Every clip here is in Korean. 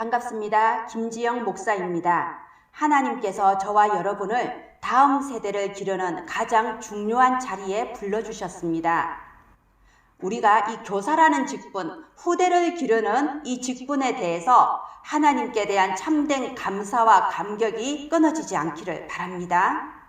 반갑습니다. 김지영 목사입니다. 하나님께서 저와 여러분을 다음 세대를 기르는 가장 중요한 자리에 불러주셨습니다. 우리가 이 교사라는 직분, 후대를 기르는 이 직분에 대해서 하나님께 대한 참된 감사와 감격이 끊어지지 않기를 바랍니다.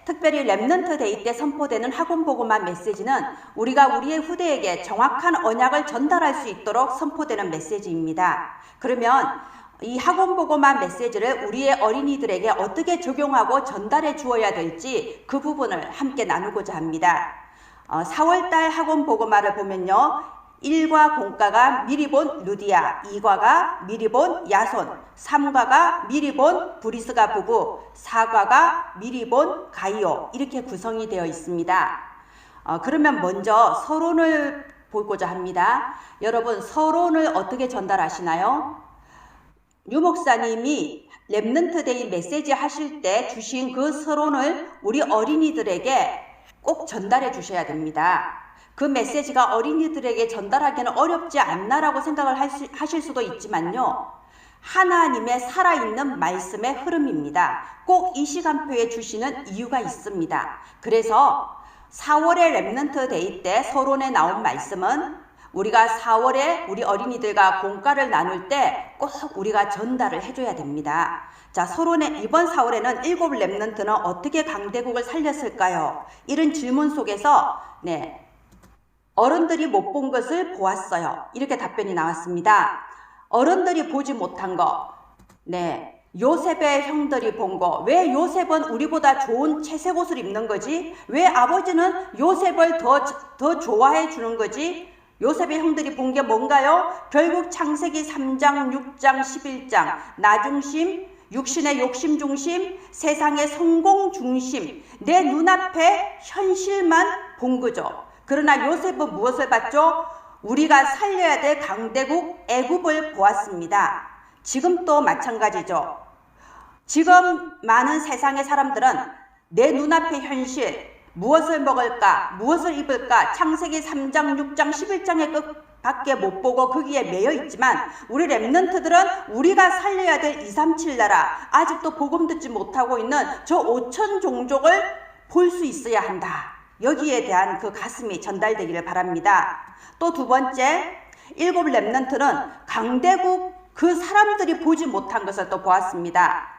특별히 랩넌트 데이 때 선포되는 학원보고마 메시지는 우리가 우리의 후대에게 정확한 언약을 전달할 수 있도록 선포되는 메시지입니다. 그러면 이 학원보고마 메시지를 우리의 어린이들에게 어떻게 적용하고 전달해 주어야 될지 그 부분을 함께 나누고자 합니다. 4월달 학원보고마를 보면요. 1과 공과가 미리 본 루디아, 2과가 미리 본 야손, 3과가 미리 본 브리스가 부부, 4과가 미리 본 가이오, 이렇게 구성이 되어 있습니다. 그러면 먼저 서론을 보고자 합니다. 여러분, 서론을 어떻게 전달하시나요? 유 목사님이 랩넌트 데이 메시지 하실 때 주신 그 서론을 우리 어린이들에게 꼭 전달해 주셔야 됩니다. 그 메시지가 어린이들에게 전달하기는 어렵지 않나라고 생각을 하실 수도 있지만요. 하나님의 살아있는 말씀의 흐름입니다. 꼭 이 시간표에 주시는 이유가 있습니다. 그래서 4월의 랩넌트 데이 때 서론에 나온 말씀은 우리가 4월에 우리 어린이들과 공과를 나눌 때 꼭 우리가 전달을 해줘야 됩니다. 자, 서론에 이번 4월에는 7 랩넌트는 어떻게 강대국을 살렸을까요? 이런 질문 속에서 어른들이 못 본 것을 보았어요. 이렇게 답변이 나왔습니다. 어른들이 보지 못한 거, 요셉의 형들이 본 거, 왜 요셉은 우리보다 좋은 채색 옷을 입는 거지? 왜 아버지는 요셉을 더 좋아해 주는 거지? 요셉의 형들이 본 게 뭔가요? 결국 창세기 3장, 6장, 11장, 나 중심, 육신의 욕심 중심, 세상의 성공 중심, 내 눈앞에 현실만 본 거죠. 그러나 요셉은 무엇을 봤죠? 우리가 살려야 될 강대국 애굽을 보았습니다. 지금 또 마찬가지죠. 지금 많은 세상의 사람들은 내 눈앞의 현실, 무엇을 먹을까, 무엇을 입을까, 창세기 3장, 6장, 11장의 끝밖에 못 보고 거기에 매여 있지만 우리 랩넌트들은 우리가 살려야 될 237 나라, 아직도 복음 듣지 못하고 있는 저 5천 종족을 볼 수 있어야 한다. 여기에 대한 그 가슴이 전달되기를 바랍니다. 또 두 번째, 7 랩넌트는 강대국 그 사람들이 보지 못한 것을 또 보았습니다.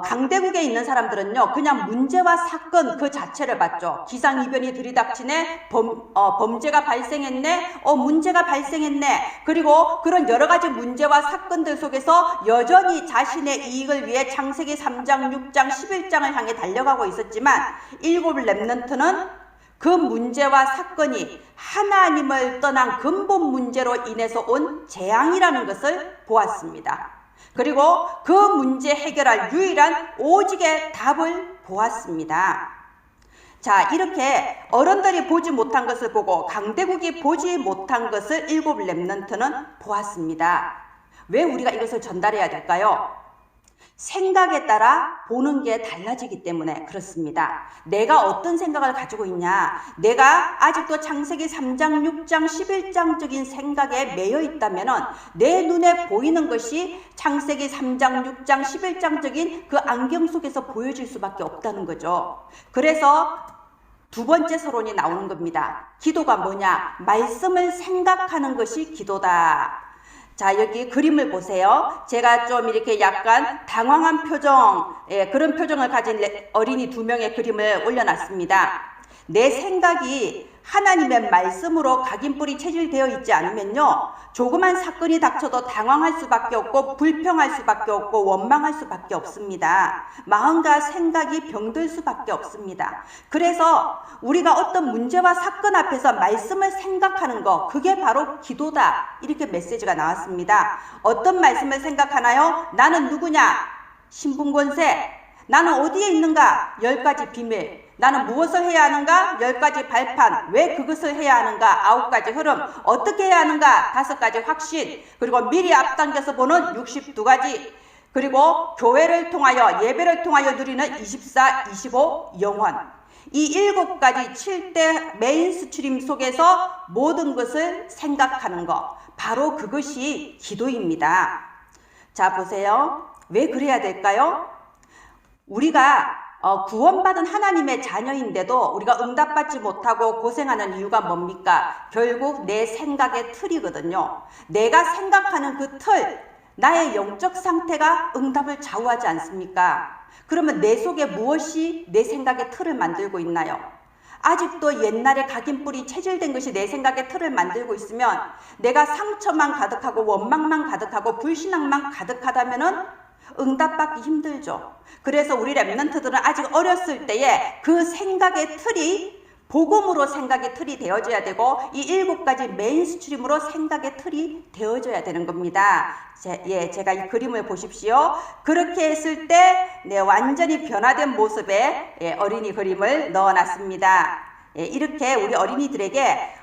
강대국에 있는 사람들은요, 그냥 문제와 사건 그 자체를 봤죠. 기상이변이 들이닥치네, 범죄가 발생했네, 문제가 발생했네. 그리고 그런 여러 가지 문제와 사건들 속에서 여전히 자신의 이익을 위해 창세기 3장, 6장, 11장을 향해 달려가고 있었지만 7 랩넌트는 그 문제와 사건이 하나님을 떠난 근본 문제로 인해서 온 재앙이라는 것을 보았습니다. 그리고 그 문제 해결할 유일한 오직의 답을 보았습니다. 자, 이렇게 어른들이 보지 못한 것을 보고 강대국이 보지 못한 것을 7 랩넌트는 보았습니다. 왜 우리가 이것을 전달해야 될까요? 생각에 따라 보는 게 달라지기 때문에 그렇습니다. 내가 어떤 생각을 가지고 있냐, 내가 아직도 창세기 3장, 6장, 11장적인 생각에 매여 있다면 내 눈에 보이는 것이 창세기 3장, 6장, 11장적인 그 안경 속에서 보여질 수밖에 없다는 거죠. 그래서 두 번째 서론이 나오는 겁니다. 기도가 뭐냐? 말씀을 생각하는 것이 기도다. 자, 여기 그림을 보세요. 제가 좀 이렇게 약간 당황한 표정, 그런 표정을 가진 어린이 2명의 그림을 올려놨습니다. 내 생각이 하나님의 말씀으로 각인뿔이 체질되어 있지 않으면요, 조그만 사건이 닥쳐도 당황할 수밖에 없고 불평할 수밖에 없고 원망할 수밖에 없습니다. 마음과 생각이 병들 수밖에 없습니다. 그래서 우리가 어떤 문제와 사건 앞에서 말씀을 생각하는 거, 그게 바로 기도다. 이렇게 메시지가 나왔습니다. 어떤 말씀을 생각하나요? 나는 누구냐? 신분권세. 나는 어디에 있는가? 10가지 비밀. 나는 무엇을 해야 하는가? 10가지 발판. 왜 그것을 해야 하는가? 9가지 흐름. 어떻게 해야 하는가? 5가지 확신. 그리고 미리 앞당겨서 보는 62가지. 그리고 교회를 통하여, 예배를 통하여 누리는 24, 25 영원. 이 7가지 7대 메인스트림 속에서 모든 것을 생각하는 것, 바로 그것이 기도입니다. 자, 보세요. 왜 그래야 될까요? 우리가 구원받은 하나님의 자녀인데도 우리가 응답받지 못하고 고생하는 이유가 뭡니까? 결국 내 생각의 틀이거든요. 내가 생각하는 그 틀, 나의 영적 상태가 응답을 좌우하지 않습니까? 그러면 내 속에 무엇이 내 생각의 틀을 만들고 있나요? 아직도 옛날에 각인뿔이 체질된 것이 내 생각의 틀을 만들고 있으면 내가 상처만 가득하고 원망만 가득하고 불신앙만 가득하다면은 응답받기 힘들죠. 그래서 우리 렘넌트들은 아직 어렸을 때에 그 생각의 틀이 복음으로 생각의 틀이 되어져야 되고 이 7가지 메인스트림으로 생각의 틀이 되어져야 되는 겁니다. 제가 이 그림을 보십시오. 그렇게 했을 때 완전히 변화된 모습의 어린이 그림을 넣어놨습니다. 이렇게 우리 어린이들에게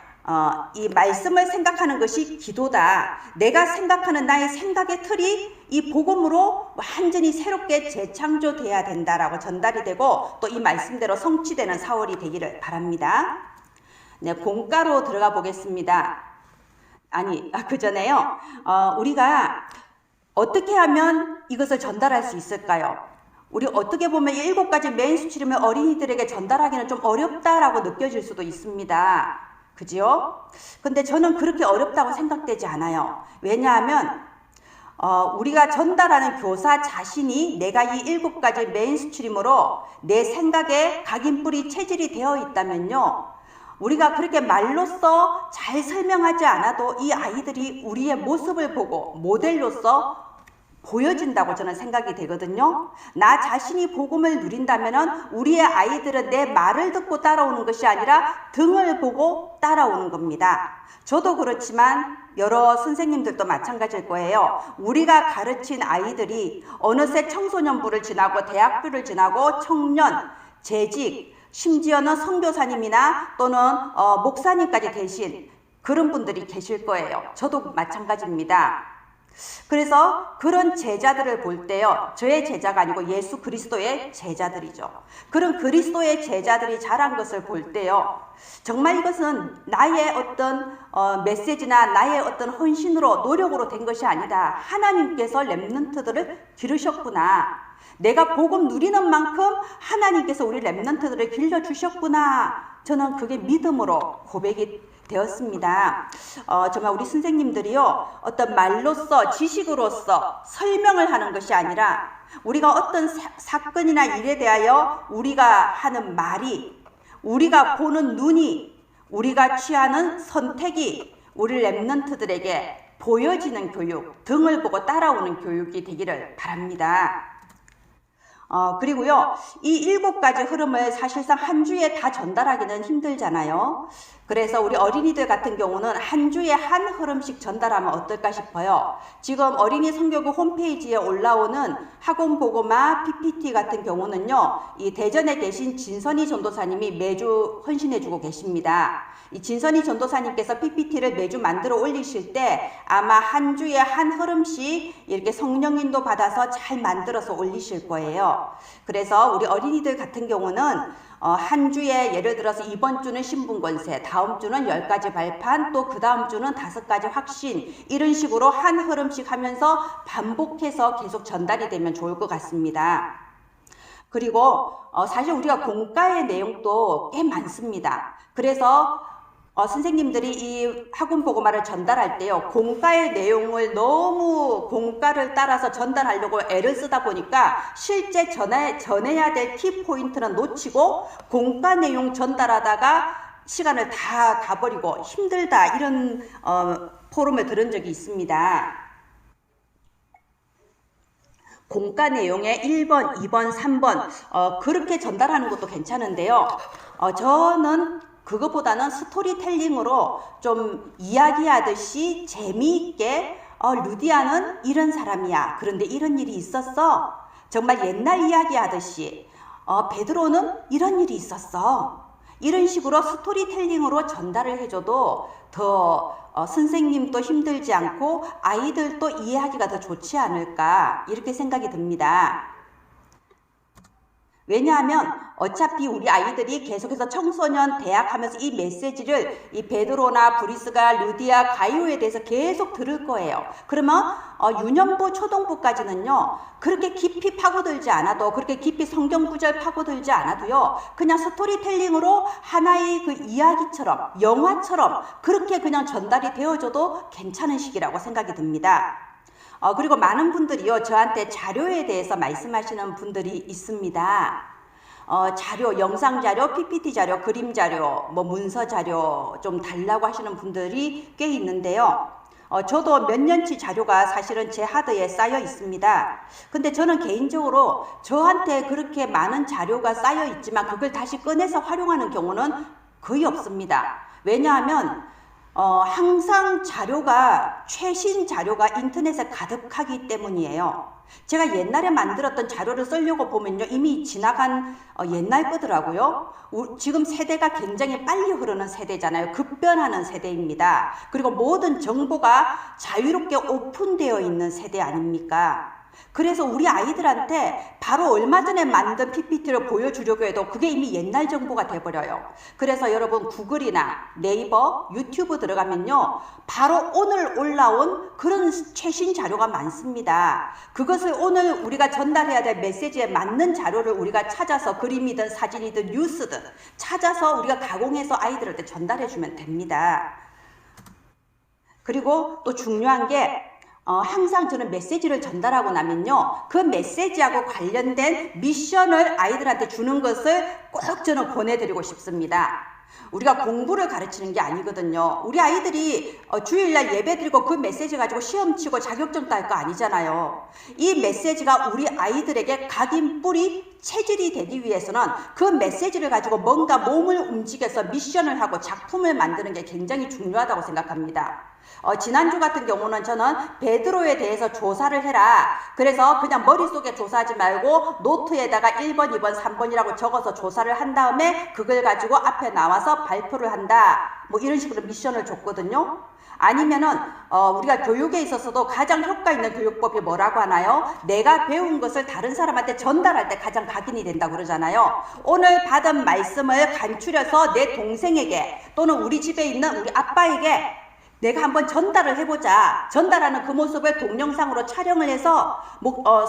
이 말씀을 생각하는 것이 기도다. 내가 생각하는 나의 생각의 틀이 이 복음으로 완전히 새롭게 재창조돼야 된다라고 전달이 되고 또 이 말씀대로 성취되는 4월이 되기를 바랍니다. 네, 공과로 들어가 보겠습니다. 그 전에요. 우리가 어떻게 하면 이것을 전달할 수 있을까요? 우리 어떻게 보면 7가지 메인스트림을 어린이들에게 전달하기는 좀 어렵다라고 느껴질 수도 있습니다. 그죠? 근데 저는 그렇게 어렵다고 생각되지 않아요. 왜냐하면 우리가 전달하는 교사 자신이 내가 이 7가지 메인스트림으로 내 생각에 각인뿔이 체질이 되어 있다면요, 우리가 그렇게 말로써 잘 설명하지 않아도 이 아이들이 우리의 모습을 보고 모델로서 보여진다고 저는 생각이 되거든요. 나 자신이 복음을 누린다면 우리의 아이들은 내 말을 듣고 따라오는 것이 아니라 등을 보고 따라오는 겁니다. 저도 그렇지만 여러 선생님들도 마찬가지일 거예요. 우리가 가르친 아이들이 어느새 청소년부를 지나고 대학교를 지나고 청년, 재직, 심지어는 선교사님이나 또는 목사님까지 되신 그런 분들이 계실 거예요. 저도 마찬가지입니다. 그래서 그런 제자들을 볼 때요, 저의 제자가 아니고 예수 그리스도의 제자들이죠. 그런 그리스도의 제자들이 자란 것을 볼 때요, 정말 이것은 나의 어떤 메시지나 나의 어떤 헌신으로 노력으로 된 것이 아니다. 하나님께서 렘넌트들을 기르셨구나. 내가 복음 누리는 만큼 하나님께서 우리 렘넌트들을 길러주셨구나. 저는 그게 믿음으로 고백이 되었습니다. 정말 우리 선생님들이요, 어떤 말로써 지식으로서 설명을 하는 것이 아니라 우리가 어떤 사건이나 일에 대하여 우리가 하는 말이, 우리가 보는 눈이, 우리가 취하는 선택이 우리 렘넌트들에게 보여지는 교육, 등을 보고 따라오는 교육이 되기를 바랍니다. 그리고요, 이 7가지 흐름을 사실상 한 주에 다 전달하기는 힘들잖아요. 그래서 우리 어린이들 같은 경우는 한 주에 한 흐름씩 전달하면 어떨까 싶어요. 지금 어린이 선교국 홈페이지에 올라오는 학원 보고마 PPT 같은 경우는요, 이 대전에 계신 진선희 전도사님이 매주 헌신해주고 계십니다. 이 진선희 전도사님께서 PPT를 매주 만들어 올리실 때 아마 한 주에 한 흐름씩 이렇게 성령인도 받아서 잘 만들어서 올리실 거예요. 그래서 우리 어린이들 같은 경우는 한 주에 예를 들어서 이번 주는 신분권세, 다음 주는 10가지 발판, 또 그 다음 주는 5가지 확신, 이런 식으로 한 흐름씩 하면서 반복해서 계속 전달이 되면 좋을 것 같습니다. 그리고 사실 우리가 공과의 내용도 꽤 많습니다. 그래서 선생님들이 이 학원 보고마를 전달할 때요, 공과의 내용을 너무 공과를 따라서 전달하려고 애를 쓰다 보니까 실제 전해야 될 키포인트는 놓치고 공과 내용 전달하다가 시간을 다 가버리고 힘들다, 이런 포럼을 들은 적이 있습니다. 공과 내용의 1번, 2번, 3번 그렇게 전달하는 것도 괜찮은데요. 저는 그것보다는 스토리텔링으로 좀 이야기하듯이 재미있게 루디아는 이런 사람이야. 그런데 이런 일이 있었어. 정말 옛날 이야기하듯이 베드로는 이런 일이 있었어. 이런 식으로 스토리텔링으로 전달을 해줘도 더 선생님도 힘들지 않고 아이들도 이해하기가 더 좋지 않을까, 이렇게 생각이 듭니다. 왜냐하면 어차피 우리 아이들이 계속해서 청소년 대학 하면서 이 메시지를 이 베드로나 브리스가 루디아 가이오에 대해서 계속 들을 거예요. 그러면 유년부 초등부까지는요 그렇게 깊이 파고들지 않아도, 그렇게 깊이 성경 구절 파고들지 않아도요 그냥 스토리텔링으로 하나의 그 이야기처럼, 영화처럼 그렇게 그냥 전달이 되어줘도 괜찮은 시기라고 생각이 듭니다. 그리고 많은 분들이요 저한테 자료에 대해서 말씀하시는 분들이 있습니다. 자료, 영상 자료, PPT 자료, 그림 자료, 뭐 문서 자료 좀 달라고 하시는 분들이 꽤 있는데요. 저도 몇 년치 자료가 사실은 제 하드에 쌓여 있습니다. 근데 저는 개인적으로 저한테 그렇게 많은 자료가 쌓여 있지만 그걸 다시 꺼내서 활용하는 경우는 거의 없습니다. 왜냐하면 항상 자료가, 최신 자료가 인터넷에 가득하기 때문이에요. 제가 옛날에 만들었던 자료를 쓰려고 보면요 이미 지나간 옛날 거더라고요. 지금 세대가 굉장히 빨리 흐르는 세대잖아요. 급변하는 세대입니다. 그리고 모든 정보가 자유롭게 오픈되어 있는 세대 아닙니까? 그래서 우리 아이들한테 바로 얼마 전에 만든 PPT를 보여주려고 해도 그게 이미 옛날 정보가 돼버려요. 그래서 여러분 구글이나 네이버, 유튜브 들어가면요 바로 오늘 올라온 그런 최신 자료가 많습니다. 그것을 오늘 우리가 전달해야 될 메시지에 맞는 자료를 우리가 찾아서 그림이든 사진이든 뉴스든 찾아서 우리가 가공해서 아이들한테 전달해 주면 됩니다. 그리고 또 중요한 게 항상 저는 메시지를 전달하고 나면요 그 메시지하고 관련된 미션을 아이들한테 주는 것을 꼭 저는 권해드리고 싶습니다. 우리가 공부를 가르치는 게 아니거든요. 우리 아이들이 주일날 예배 드리고 그 메시지 가지고 시험 치고 자격증 딸 거 아니잖아요. 이 메시지가 우리 아이들에게 각인 뿌리 체질이 되기 위해서는 그 메시지를 가지고 뭔가 몸을 움직여서 미션을 하고 작품을 만드는 게 굉장히 중요하다고 생각합니다. 지난주 같은 경우는 저는 베드로에 대해서 조사를 해라. 그래서 그냥 머릿속에 조사하지 말고 노트에다가 1번, 2번, 3번이라고 적어서 조사를 한 다음에 그걸 가지고 앞에 나와서 발표를 한다. 뭐 이런 식으로 미션을 줬거든요. 아니면은 우리가 교육에 있어서도 가장 효과 있는 교육법이 뭐라고 하나요? 내가 배운 것을 다른 사람한테 전달할 때 가장 각인이 된다고 그러잖아요. 오늘 받은 말씀을 간추려서 내 동생에게 또는 우리 집에 있는 우리 아빠에게 내가 한번 전달을 해보자. 전달하는 그 모습을 동영상으로 촬영을 해서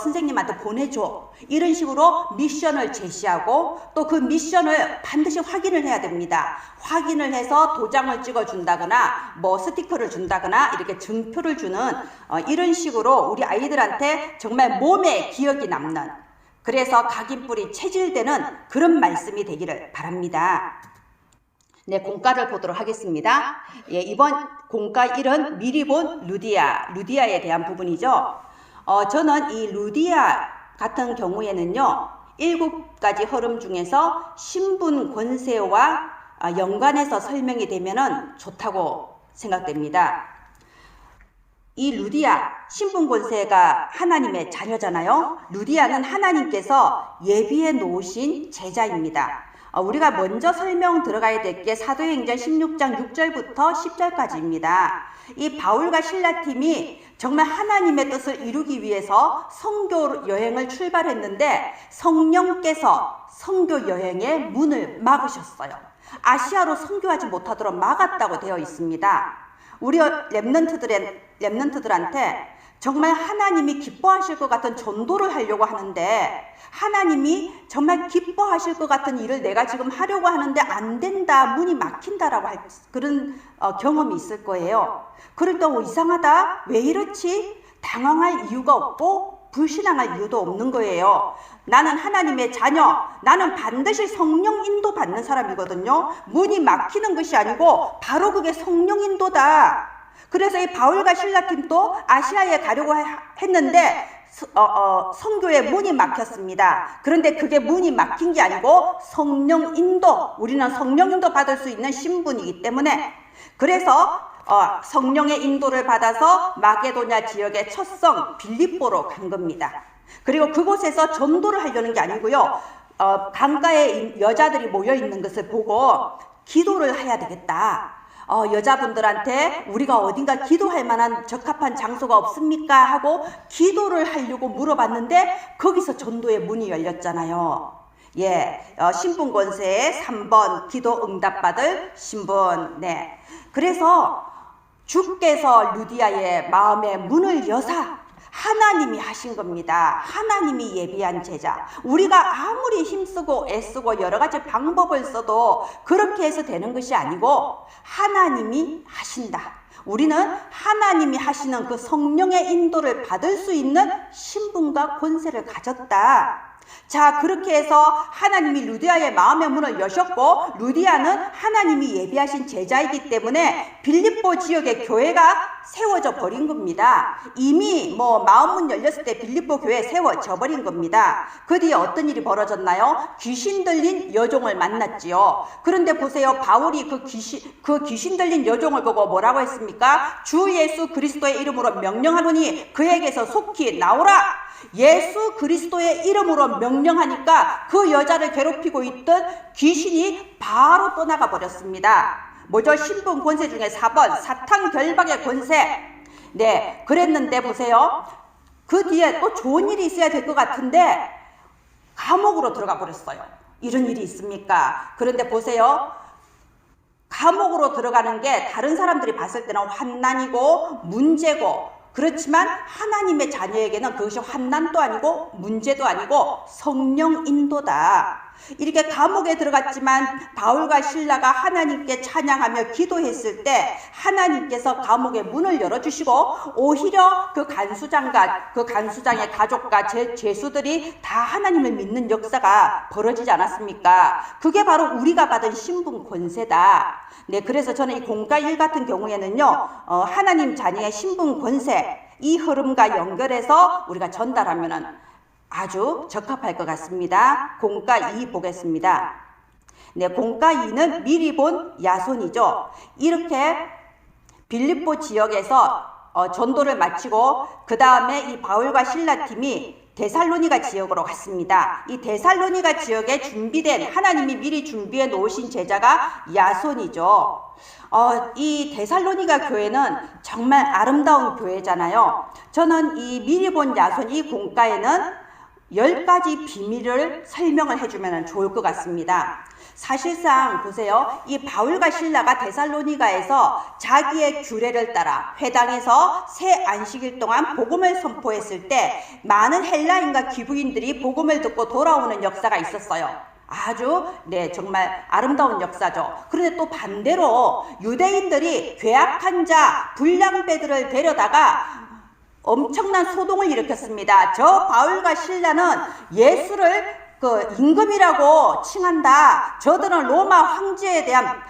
선생님한테 보내줘. 이런 식으로 미션을 제시하고 또 그 미션을 반드시 확인을 해야 됩니다. 확인을 해서 도장을 찍어준다거나 뭐 스티커를 준다거나 이렇게 증표를 주는 이런 식으로 우리 아이들한테 정말 몸에 기억이 남는, 그래서 각인뿌리 체질되는 그런 말씀이 되기를 바랍니다. 네, 공과를 보도록 하겠습니다. 예, 이번 공과 1은 미리 본 루디아에 대한 부분이죠. 저는 이 루디아 같은 경우에는요, 7가지 흐름 중에서 신분 권세와 연관해서 설명이 되면은 좋다고 생각됩니다. 이 루디아, 신분 권세가 하나님의 자녀잖아요. 루디아는 하나님께서 예비해 놓으신 제자입니다. 우리가 먼저 설명 들어가야 될 게 사도행전 16장 6절부터 10절까지입니다. 이 바울과 신라 팀이 정말 하나님의 뜻을 이루기 위해서 선교 여행을 출발했는데 성령께서 선교 여행의 문을 막으셨어요. 아시아로 선교하지 못하도록 막았다고 되어 있습니다. 우리 렘넌트들한테 정말 하나님이 기뻐하실 것 같은 전도를 하려고 하는데, 하나님이 정말 기뻐하실 것 같은 일을 내가 지금 하려고 하는데 안 된다, 문이 막힌다라고 할 그런 경험이 있을 거예요. 그럴 때 이상하다, 왜 이렇지? 당황할 이유가 없고 불신앙할 이유도 없는 거예요. 나는 하나님의 자녀, 나는 반드시 성령 인도 받는 사람이거든요. 문이 막히는 것이 아니고 바로 그게 성령 인도다. 그래서 이 바울과 신라 팀도 아시아에 가려고 했는데 선교의 문이 막혔습니다. 그런데 그게 문이 막힌 게 아니고 성령 인도, 우리는 성령 인도 받을 수 있는 신분이기 때문에, 그래서 성령의 인도를 받아서 마게도냐 지역의 첫 성 빌립보로 간 겁니다. 그리고 그곳에서 전도를 하려는 게 아니고요, 강가에 여자들이 모여 있는 것을 보고 기도를 해야 되겠다. 여자분들한테 우리가 어딘가 기도할 만한 적합한 장소가 없습니까? 하고 기도를 하려고 물어봤는데 거기서 전도의 문이 열렸잖아요. 신분 권세의 3번 기도 응답받을 신분. 네. 그래서 주께서 루디아의 마음의 문을 여사 하나님이 하신 겁니다. 하나님이 예비한 제자. 우리가 아무리 힘쓰고 애쓰고 여러 가지 방법을 써도 그렇게 해서 되는 것이 아니고 하나님이 하신다. 우리는 하나님이 하시는 그 성령의 인도를 받을 수 있는 신분과 권세를 가졌다. 자, 그렇게 해서 하나님이 루디아의 마음의 문을 여셨고, 루디아는 하나님이 예비하신 제자이기 때문에 빌립보 지역의 교회가 세워져 버린 겁니다. 이미 마음문 열렸을 때 빌립보 교회에 세워져 버린 겁니다. 그 뒤에 어떤 일이 벌어졌나요? 귀신 들린 여종을 만났지요. 그런데 보세요. 바울이 그 귀신 들린 여종을 보고 뭐라고 했습니까? 주 예수 그리스도의 이름으로 명령하노니 그에게서 속히 나오라. 예수 그리스도의 이름으로 명령하니까 그 여자를 괴롭히고 있던 귀신이 바로 떠나가 버렸습니다. 뭐죠? 신분 권세 중에 4번 사탄 결박의 권세. 네, 그랬는데 보세요. 그 뒤에 또 좋은 일이 있어야 될 것 같은데 감옥으로 들어가 버렸어요. 이런 일이 있습니까? 그런데 보세요. 감옥으로 들어가는 게 다른 사람들이 봤을 때는 환난이고 문제고, 그렇지만 하나님의 자녀에게는 그것이 환난도 아니고 문제도 아니고 성령 인도다. 이렇게 감옥에 들어갔지만 바울과 실라가 하나님께 찬양하며 기도했을 때 하나님께서 감옥의 문을 열어주시고 오히려 그 간수장과 그 간수장의 가족과 제수들이 다 하나님을 믿는 역사가 벌어지지 않았습니까? 그게 바로 우리가 받은 신분 권세다. 네, 그래서 저는 이 공과 일 같은 경우에는요, 하나님 자녀의 신분 권세, 이 흐름과 연결해서 우리가 전달하면은 아주 적합할 것 같습니다. 공과 2 보겠습니다. 네, 공과 2는 미리 본 야손이죠. 이렇게 빌립보 지역에서 전도를 마치고 그 다음에 이 바울과 실라 팀이 데살로니가 지역으로 갔습니다. 이 데살로니가 지역에 준비된, 하나님이 미리 준비해 놓으신 제자가 야손이죠. 이 데살로니가 교회는 정말 아름다운 교회잖아요. 저는 이 미리 본 야손 이 공과에는 10가지 비밀을 설명을 해주면 좋을 것 같습니다. 사실상 보세요. 이 바울과 실라가 데살로니가에서 자기의 규례를 따라 회당에서 새 안식일 동안 복음을 선포했을 때 많은 헬라인과 기브인들이 복음을 듣고 돌아오는 역사가 있었어요. 아주 정말 아름다운 역사죠. 그런데 또 반대로 유대인들이 괴악한 자, 불량배들을 데려다가 엄청난 소동을 일으켰습니다. 저 바울과 실라는 예수를 임금이라고 칭한다. 저들은 로마 황제에 대한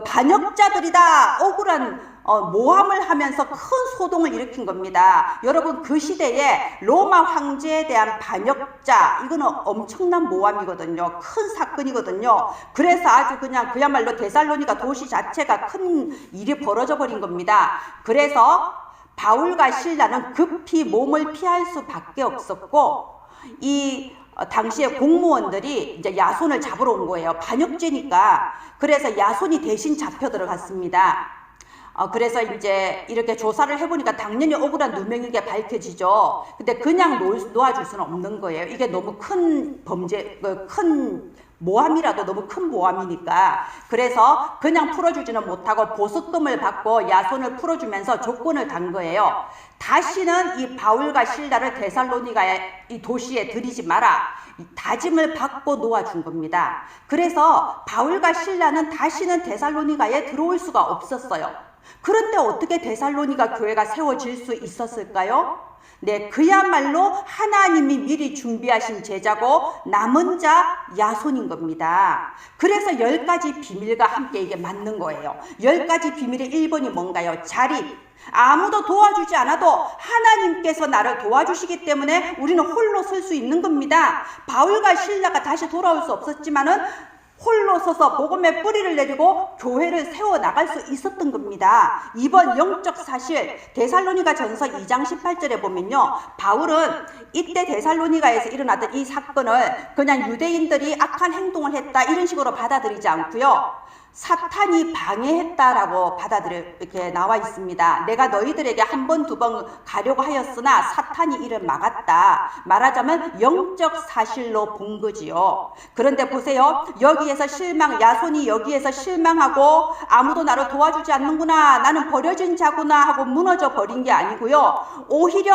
반역자들이다. 억울한 모함을 하면서 큰 소동을 일으킨 겁니다. 여러분, 그 시대에 로마 황제에 대한 반역자, 이거는 엄청난 모함이거든요. 큰 사건이거든요. 그래서 아주 그야말로 데살로니가 도시 자체가 큰 일이 벌어져 버린 겁니다. 그래서 바울과 실라는 급히 몸을 피할 수밖에 없었고, 이 당시에 공무원들이 이제 야손을 잡으러 온 거예요. 반역죄니까. 그래서 야손이 대신 잡혀 들어갔습니다. 그래서 이제 이렇게 조사를 해보니까 당연히 억울한 누명인 게 밝혀지죠. 근데 그냥 놓아줄 수는 없는 거예요. 이게 너무 큰 범죄, 큰 모함이라도 너무 큰 모함이니까. 그래서 그냥 풀어주지는 못하고 보석금을 받고 야손을 풀어주면서 조건을 단 거예요. 다시는 이 바울과 실라를 데살로니가의 이 도시에 들이지 마라. 다짐을 받고 놓아준 겁니다. 그래서 바울과 실라는 다시는 데살로니가에 들어올 수가 없었어요. 그런데 어떻게 데살로니가 교회가 세워질 수 있었을까요? 네, 그야말로 하나님이 미리 준비하신 제자고 남은 자 야손인 겁니다. 그래서 10가지 비밀과 함께 이게 맞는 거예요. 10가지 비밀의 1번이 뭔가요? 자립. 아무도 도와주지 않아도 하나님께서 나를 도와주시기 때문에 우리는 홀로 설 수 있는 겁니다. 바울과 실라가 다시 돌아올 수 없었지만은 홀로 서서 복음의 뿌리를 내리고 교회를 세워나갈 수 있었던 겁니다. 이번 영적 사실, 데살로니가 전서 2장 18절에 보면요, 바울은 이때 데살로니가에서 일어났던 이 사건을 그냥 유대인들이 악한 행동을 했다 이런 식으로 받아들이지 않고요, 사탄이 방해했다라고 이렇게 나와 있습니다. 내가 너희들에게 한 번, 두 번 가려고 하였으나 사탄이 이를 막았다. 말하자면 영적 사실로 본 거지요. 그런데 보세요. 여기에서 야손이 여기에서 실망하고 아무도 나를 도와주지 않는구나. 나는 버려진 자구나 하고 무너져 버린 게 아니고요. 오히려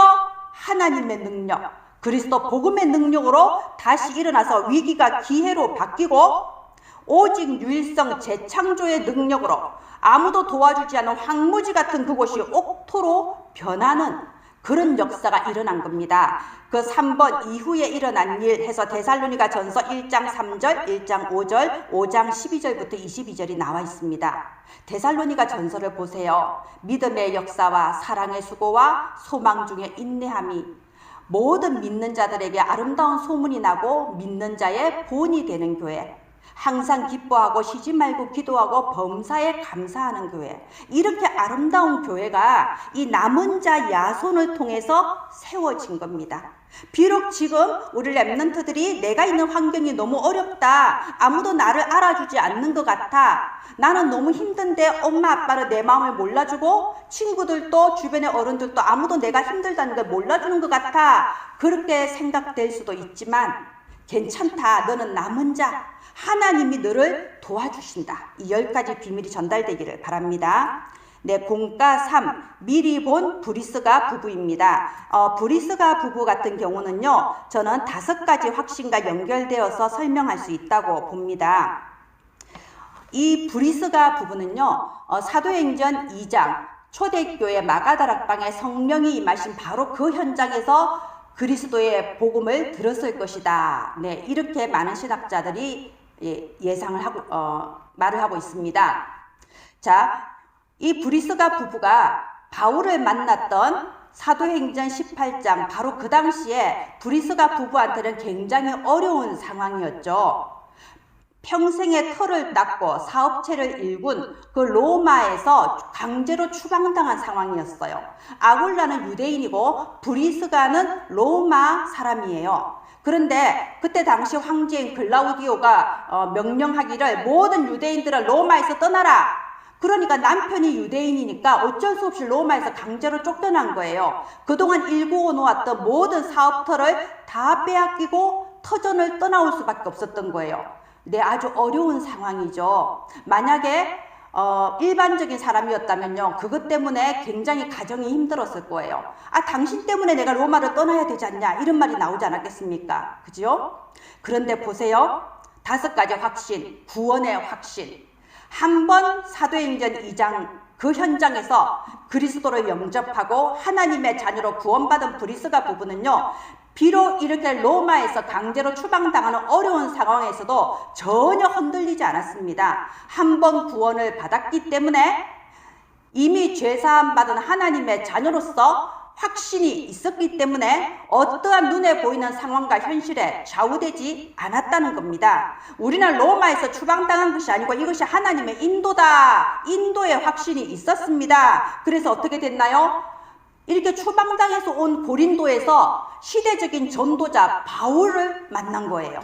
하나님의 능력, 그리스도 복음의 능력으로 다시 일어나서 위기가 기회로 바뀌고 오직 유일성 재창조의 능력으로 아무도 도와주지 않은 황무지 같은 그곳이 옥토로 변하는 그런 역사가 일어난 겁니다. 그 3번 이후에 일어난 일 해서 데살로니가 전서 1장 3절, 1장 5절, 5장 12절부터 22절이 나와 있습니다. 데살로니가 전서를 보세요. 믿음의 역사와 사랑의 수고와 소망 중에 인내함이 모든 믿는 자들에게 아름다운 소문이 나고 믿는 자의 본이 되는 교회. 항상 기뻐하고 쉬지 말고 기도하고 범사에 감사하는 교회. 이렇게 아름다운 교회가 이 남은 자 야손을 통해서 세워진 겁니다. 비록 지금 우리 랩런트들이 내가 있는 환경이 너무 어렵다. 아무도 나를 알아주지 않는 것 같아. 나는 너무 힘든데 엄마 아빠는 내 마음을 몰라주고 친구들도 주변의 어른들도 아무도 내가 힘들다는 걸 몰라주는 것 같아. 그렇게 생각될 수도 있지만 괜찮다. 너는 남은 자. 하나님이 너를 도와주신다. 이 10가지 비밀이 전달되기를 바랍니다. 네, 공과 3. 미리 본 브리스가 부부입니다. 브리스가 부부 같은 경우는요, 저는 5가지 확신과 연결되어서 설명할 수 있다고 봅니다. 이 브리스가 부부는요, 사도행전 2장 초대교회 마가다락방에 성령이 임하신 바로 그 현장에서 그리스도의 복음을 들었을 것이다. 네, 이렇게 많은 신학자들이 예상을 하고 말을 하고 있습니다. 자, 이 브리스가 부부가 바울을 만났던 사도행전 18장 바로 그 당시에 브리스가 부부한테는 굉장히 어려운 상황이었죠. 평생의 터를 닦고 사업체를 일군 그 로마에서 강제로 추방당한 상황이었어요. 아굴라는 유대인이고 브리스가는 로마 사람이에요. 그런데 그때 당시 황제인 글라우디오가 명령하기를 모든 유대인들은 로마에서 떠나라. 그러니까 남편이 유대인이니까 어쩔 수 없이 로마에서 강제로 쫓겨난 거예요. 그동안 일구어 놓았던 모든 사업터를 다 빼앗기고 터전을 떠나올 수밖에 없었던 거예요. 네, 아주 어려운 상황이죠. 만약에 일반적인 사람이었다면요, 그것 때문에 굉장히 가정이 힘들었을 거예요. 아, 당신 때문에 내가 로마를 떠나야 되지 않냐, 이런 말이 나오지 않았겠습니까? 그죠? 그런데 보세요. 5가지 확신, 구원의 확신. 한 번 사도행전 2장 그 현장에서 그리스도를 영접하고 하나님의 자녀로 구원받은 브리스가 부부는요, 비록 이렇게 로마에서 강제로 추방당하는 어려운 상황에서도 전혀 흔들리지 않았습니다. 한 번 구원을 받았기 때문에 이미 죄사함 받은 하나님의 자녀로서 확신이 있었기 때문에 어떠한 눈에 보이는 상황과 현실에 좌우되지 않았다는 겁니다. 우리는 로마에서 추방당한 것이 아니고 이것이 하나님의 인도다. 인도의 확신이 있었습니다. 그래서 어떻게 됐나요? 이렇게 추방당해서 온 고린도에서 시대적인 전도자 바울을 만난 거예요.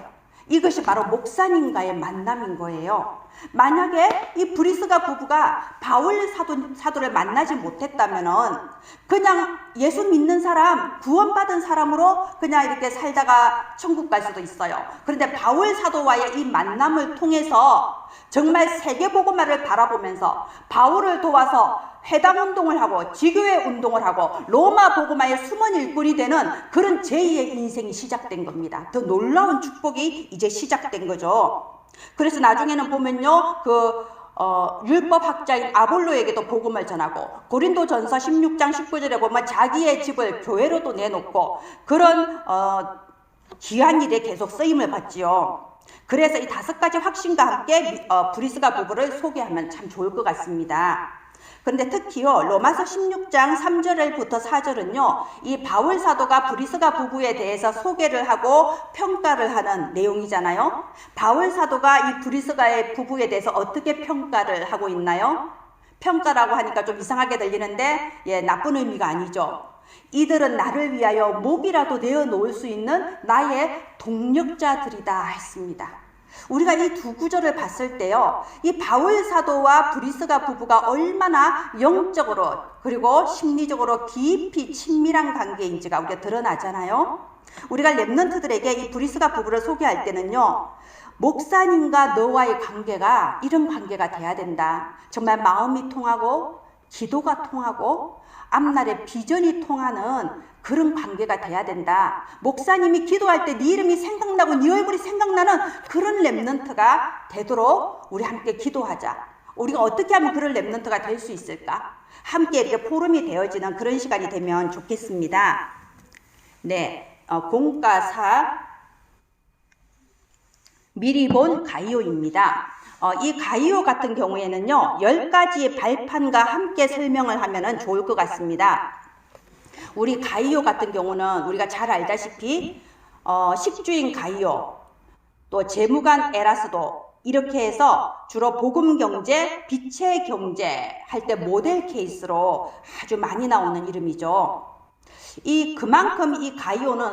이것이 바로 목사님과의 만남인 거예요. 만약에 이 브리스가 부부가 바울 사도를 만나지 못했다면은 그냥 예수 믿는 사람, 구원받은 사람으로 그냥 이렇게 살다가 천국 갈 수도 있어요. 그런데 바울 사도와의 이 만남을 통해서 정말 세계복음화를 바라보면서 바울을 도와서 회당 운동을 하고 지교회 운동을 하고 로마 복음화의 숨은 일꾼이 되는 그런 제2의 인생이 시작된 겁니다. 더 놀라운 축복이 이제 시작된 거죠. 그래서 나중에는 보면요, 율법학자인 아볼로에게도 복음을 전하고 고린도전서 16장 19절에 보면 자기의 집을 교회로도 내놓고 그런 귀한 일에 계속 쓰임을 받지요. 그래서 이 5가지 확신과 함께 브리스가 부부를 소개하면 참 좋을 것 같습니다. 그런데 특히요, 로마서 16장 3절부터 4절은요, 이 바울 사도가 브리스가 부부에 대해서 소개를 하고 평가를 하는 내용이잖아요. 바울 사도가 이 브리스가의 부부에 대해서 어떻게 평가를 하고 있나요? 평가라고 하니까 좀 이상하게 들리는데, 나쁜 의미가 아니죠. 이들은 나를 위하여 목이라도 내어 놓을 수 있는 나의 동력자들이다 했습니다. 우리가 이 두 구절을 봤을 때요, 이 바울 사도와 브리스가 부부가 얼마나 영적으로 그리고 심리적으로 깊이 친밀한 관계인지가 우리가 드러나잖아요. 우리가 렘넌트들에게 이 브리스가 부부를 소개할 때는요, 목사님과 너와의 관계가 이런 관계가 돼야 된다. 정말 마음이 통하고 기도가 통하고 앞날의 비전이 통하는 그런 관계가 돼야 된다. 목사님이 기도할 때 네 이름이 생각나고 네 얼굴이 생각나는 그런 렘넌트가 되도록 우리 함께 기도하자. 우리가 어떻게 하면 그런 렘넌트가 될 수 있을까? 함께 이렇게 포럼이 되어지는 그런 시간이 되면 좋겠습니다. 네, 공과사 미리 본 가이오입니다. 이 가이오 같은 경우에는요, 10가지의 발판과 함께 설명을 하면 좋을 것 같습니다. 우리 가이오 같은 경우는 우리가 잘 알다시피 식주인 가이오, 또 재무관 에라스도 이렇게 해서 주로 복음 경제, 빛의 경제 할 때 모델 케이스로 아주 많이 나오는 이름이죠. 그만큼 이 가이오는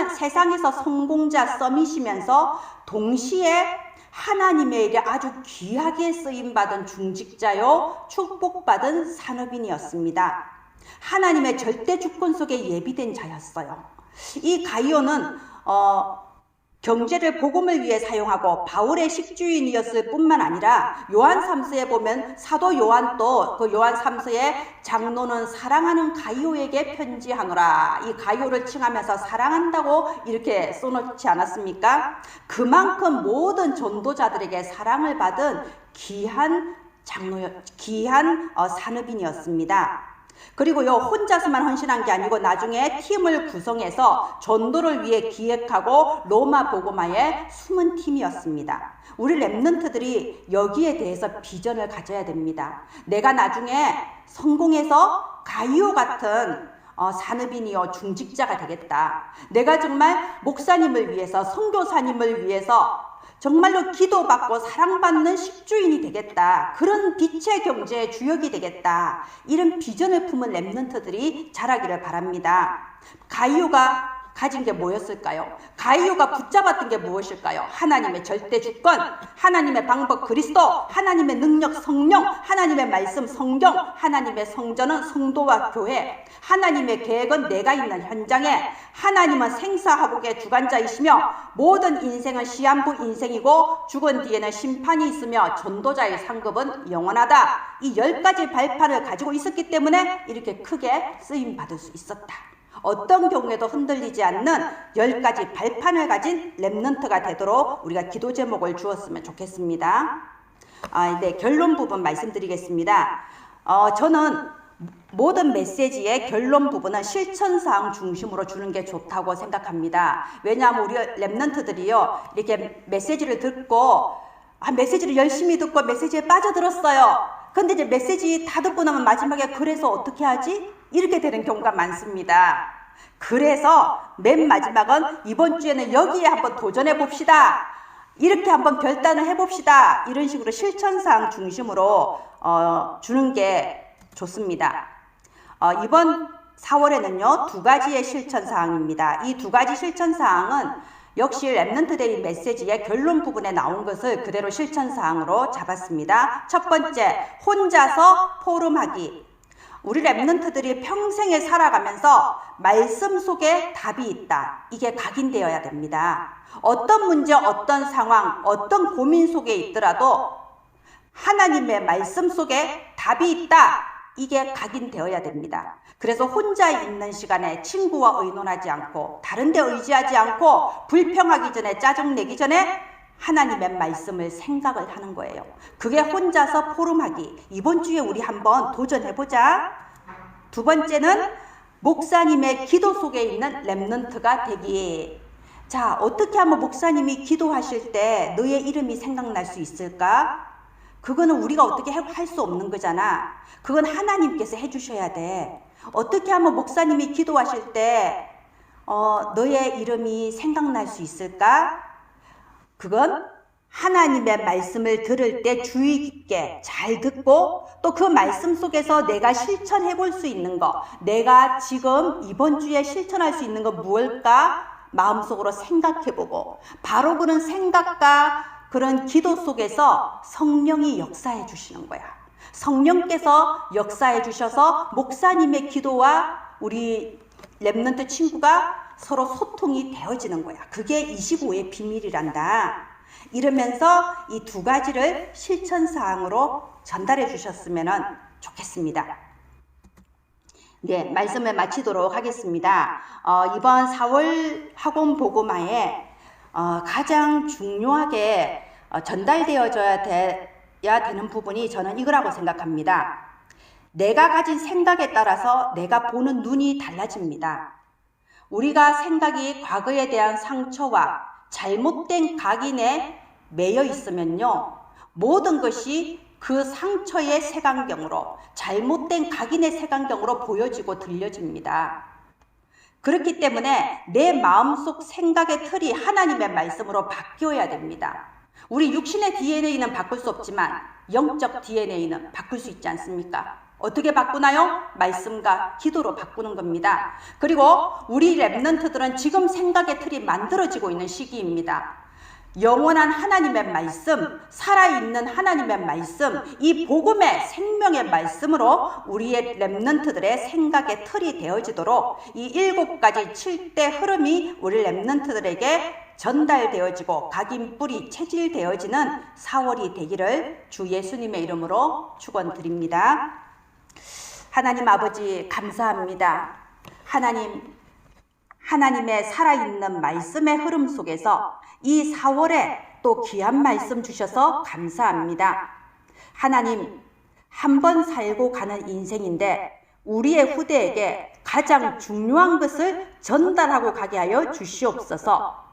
세상에서 성공자 썸이시면서 동시에 하나님의 일에 아주 귀하게 쓰임받은 중직자요, 축복받은 산업인이었습니다. 하나님의 절대 주권 속에 예비된 자였어요. 이 가이오는 경제를 복음을 위해 사용하고 바울의 식주인이었을 뿐만 아니라 요한 3서에 보면 사도 요한도 그 요한 3서에 장로는 사랑하는 가이오에게 편지하노라, 이 가이오를 칭하면서 사랑한다고 이렇게 써놓지 않았습니까? 그만큼 모든 전도자들에게 사랑을 받은 귀한 산업인이었습니다. 그리고요, 혼자서만 헌신한 게 아니고 나중에 팀을 구성해서 전도를 위해 기획하고 로마 복음화의 숨은 팀이었습니다. 우리 렘넌트들이 여기에 대해서 비전을 가져야 됩니다. 내가 나중에 성공해서 가이오 같은 산업인이요, 중직자가 되겠다. 내가 정말 목사님을 위해서, 선교사님을 위해서 정말로 기도받고 사랑받는 식주인이 되겠다. 그런 빛의 경제의 주역이 되겠다. 이런 비전을 품은 렘넌트들이 자라기를 바랍니다. 가이오가 가진 게 뭐였을까요? 가이오가 붙잡았던 게 무엇일까요? 하나님의 절대 주권, 하나님의 방법 그리스도, 하나님의 능력 성령, 하나님의 말씀 성경, 하나님의 성전은 성도와 교회, 하나님의 계획은 내가 있는 현장에, 하나님은 생사화복의 주관자이시며 모든 인생은 시한부 인생이고 죽은 뒤에는 심판이 있으며 전도자의 상급은 영원하다. 이 10가지 발판을 가지고 있었기 때문에 이렇게 크게 쓰임받을 수 있었다. 어떤 경우에도 흔들리지 않는 10가지 발판을 가진 렘넌트가 되도록 우리가 기도 제목을 주었으면 좋겠습니다. 네, 결론 부분 말씀드리겠습니다. 저는 모든 메시지의 결론 부분은 실천사항 중심으로 주는 게 좋다고 생각합니다. 왜냐하면 우리 렘넌트들이요, 이렇게 메시지를 듣고 메시지를 열심히 듣고 메시지에 빠져들었어요. 근데 이제 메시지 다 듣고 나면 마지막에 그래서 어떻게 하지? 이렇게 되는 경우가 많습니다. 그래서 맨 마지막은 이번 주에는 여기에 한번 도전해 봅시다. 이렇게 한번 결단을 해봅시다. 이런 식으로 실천사항 중심으로 주는 게 좋습니다. 이번 4월에는요, 2가지의 실천사항입니다. 이 2가지 실천사항은 역시 렘넌트 데이 메시지의 결론 부분에 나온 것을 그대로 실천사항으로 잡았습니다. 첫 번째, 혼자서 포럼하기. 우리 렘넌트들이 평생에 살아가면서 말씀 속에 답이 있다. 이게 각인되어야 됩니다. 어떤 문제, 어떤 상황, 어떤 고민 속에 있더라도 하나님의 말씀 속에 답이 있다. 이게 각인되어야 됩니다. 그래서 혼자 있는 시간에 친구와 의논하지 않고 다른 데 의지하지 않고 불평하기 전에 짜증내기 전에 하나님의 말씀을 생각을 하는 거예요. 그게 혼자서 포럼하기. 이번 주에 우리 한번 도전해보자. 두 번째는 목사님의 기도 속에 있는 렘넌트가 되기. 자, 어떻게 하면 목사님이 기도하실 때 너의 이름이 생각날 수 있을까? 그거는 우리가 어떻게 할 수 없는 거잖아. 그건 하나님께서 해주셔야 돼. 어떻게 하면 목사님이 기도하실 때 너의 이름이 생각날 수 있을까? 그건 하나님의 말씀을 들을 때 주의 깊게 잘 듣고 또 그 말씀 속에서 내가 실천해 볼 수 있는 거, 내가 지금 이번 주에 실천할 수 있는 거 무엇일까? 마음속으로 생각해보고 바로 그런 생각과 그런 기도 속에서 성령이 역사해 주시는 거야. 성령께서 역사해 주셔서 목사님의 기도와 우리 렘넌트 친구가 서로 소통이 되어지는 거야. 그게 25의 비밀이란다. 이러면서 이 두 가지를 실천사항으로 전달해 주셨으면 좋겠습니다. 네, 말씀을 마치도록 하겠습니다. 이번 4월 학원 보고마에 가장 중요하게 전달되어져야 되는 부분이 저는 이거라고 생각합니다. 내가 가진 생각에 따라서 내가 보는 눈이 달라집니다. 우리가 생각이 과거에 대한 상처와 잘못된 각인에 매여 있으면요, 모든 것이 그 상처의 색안경으로, 잘못된 각인의 색안경으로 보여지고 들려집니다. 그렇기 때문에 내 마음속 생각의 틀이 하나님의 말씀으로 바뀌어야 됩니다. 우리 육신의 DNA는 바꿀 수 없지만 영적 DNA는 바꿀 수 있지 않습니까? 어떻게 바꾸나요? 말씀과 기도로 바꾸는 겁니다. 그리고 우리 렘넌트들은 지금 생각의 틀이 만들어지고 있는 시기입니다. 영원한 하나님의 말씀, 살아있는 하나님의 말씀, 이 복음의 생명의 말씀으로 우리의 렘넌트들의 생각의 틀이 되어지도록 이 7가지 7대 흐름이 우리 렘넌트들에게 전달되어지고 각인뿌리 체질되어지는 4월이 되기를 주 예수님의 이름으로 축원드립니다. 하나님 아버지 감사합니다. 하나님의 살아있는 말씀의 흐름 속에서 이 4월에 또 귀한 말씀 주셔서 감사합니다. 하나님, 한 번 살고 가는 인생인데 우리의 후대에게 가장 중요한 것을 전달하고 가게 하여 주시옵소서.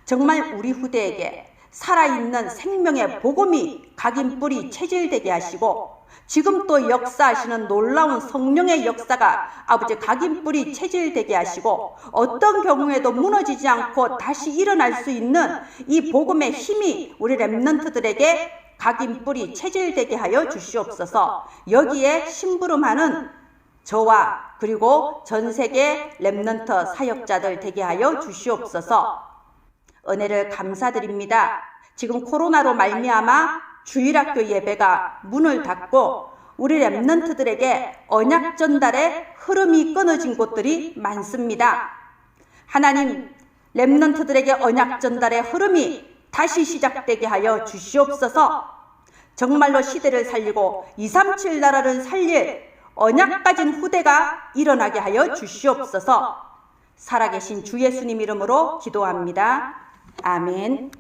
정말 우리 후대에게 살아있는 생명의 복음이 각인뿌리 체질되게 하시고 지금 또 역사하시는 놀라운 성령의 역사가 아버지 각인뿌리 체질되게 하시고 어떤 경우에도 무너지지 않고 다시 일어날 수 있는 이 복음의 힘이 우리 렘넌트들에게 각인뿌리 체질되게 하여 주시옵소서. 여기에 심부름하는 저와 그리고 전 세계 렘넌트 사역자들 되게 하여 주시옵소서. 은혜를 감사드립니다. 지금 코로나로 말미암아 주일학교 예배가 문을 닫고 우리 렘넌트들에게 언약 전달의 흐름이 끊어진 곳들이 많습니다. 하나님, 렘넌트들에게 언약 전달의 흐름이 다시 시작되게 하여 주시옵소서. 정말로 시대를 살리고 237 나라를 살릴 언약 가진 후대가 일어나게 하여 주시옵소서. 살아계신 주 예수님 이름으로 기도합니다. 아멘.